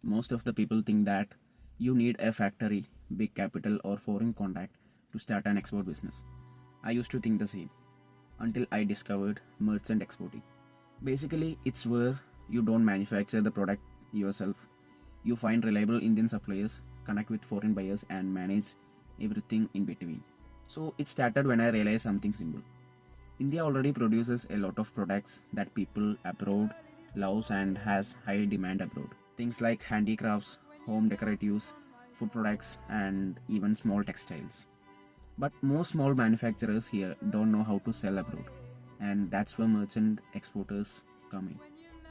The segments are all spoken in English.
Most of the people think that you need a factory, big capital, or foreign contact to start an export business. I used to think the same until I discovered merchant exporting. Basically, it's where you don't manufacture the product yourself. You find reliable Indian suppliers, connect with foreign buyers, and manage everything in between. So it started when I realized something simple. India already produces a lot of products that people abroad loves and has high demand abroad. Things like handicrafts, home decoratives, food products, and even small textiles. But most small manufacturers here don't know how to sell abroad, and that's where merchant exporters come in.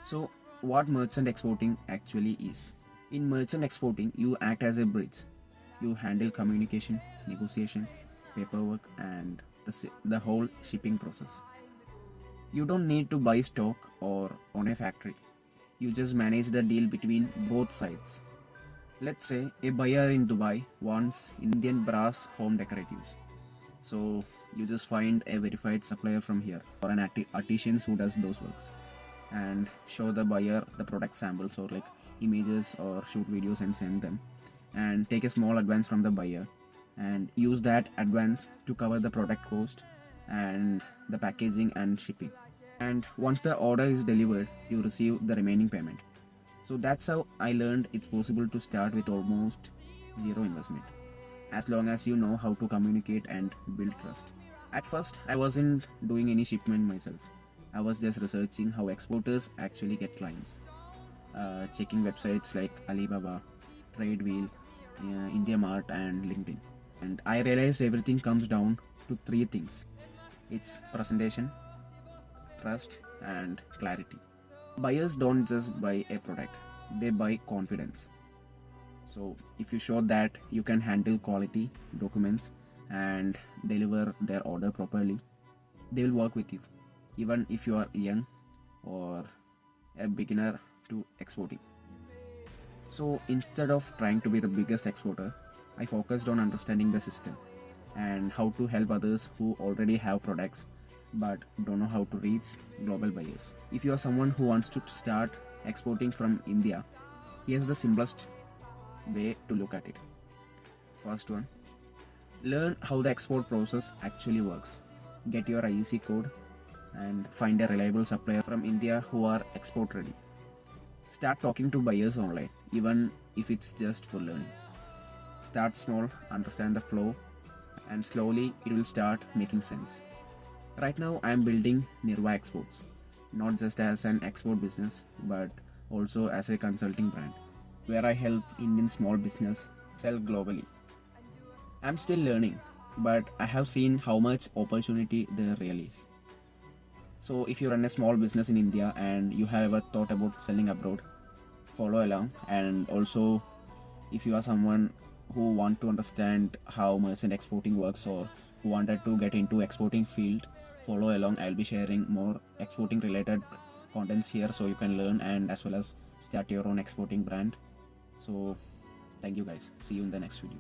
So, what merchant exporting actually is? In merchant exporting, you act as a bridge. You handle communication, negotiation, paperwork, and the whole shipping process. You don't need to buy stock or own a factory. You just manage the deal between both sides. Let's say a buyer in Dubai wants Indian brass home decoratives. So you just find a verified supplier from here or an artisan who does those works and show the buyer the product samples or like images or shoot videos and send them and take a small advance from the buyer and use that advance to cover the product cost and the packaging and shipping. And once the order is delivered, you receive the remaining payment. So that's how I learned it's possible to start with almost zero investment, as long as you know how to communicate and build trust. At first, I wasn't doing any shipment myself. I was just researching how exporters actually get clients, checking websites like Alibaba, Tradewheel, India Mart, and LinkedIn. And I realized everything comes down to three things: it's presentation, trust, and clarity. Buyers don't just buy a product, they buy confidence. So, if you show that you can handle quality documents and deliver their order properly, they will work with you, even if you are young or a beginner to exporting. So, instead of trying to be the biggest exporter, I focused on understanding the system and how to help others who already have products but don't know how to reach global buyers. If you are someone who wants to start exporting from India, here's the simplest way to look at it. First one, learn how the export process actually works. Get your IEC code and find a reliable supplier from India who are export ready. Start talking to buyers online, even if it's just for learning. Start small, understand the flow, and slowly it will start making sense. Right now, I am building Nirva Exports, not just as an export business, but also as a consulting brand, where I help Indian small business sell globally. I'm still learning, but I have seen how much opportunity there really is. So, if you run a small business in India and you have ever thought about selling abroad, follow along. And also, if you are someone who want to understand how merchant exporting works or who wanted to get into exporting field, follow along. I'll be sharing more exporting related contents here so you can learn and as well as start your own exporting brand. So thank you guys, see you in the next video.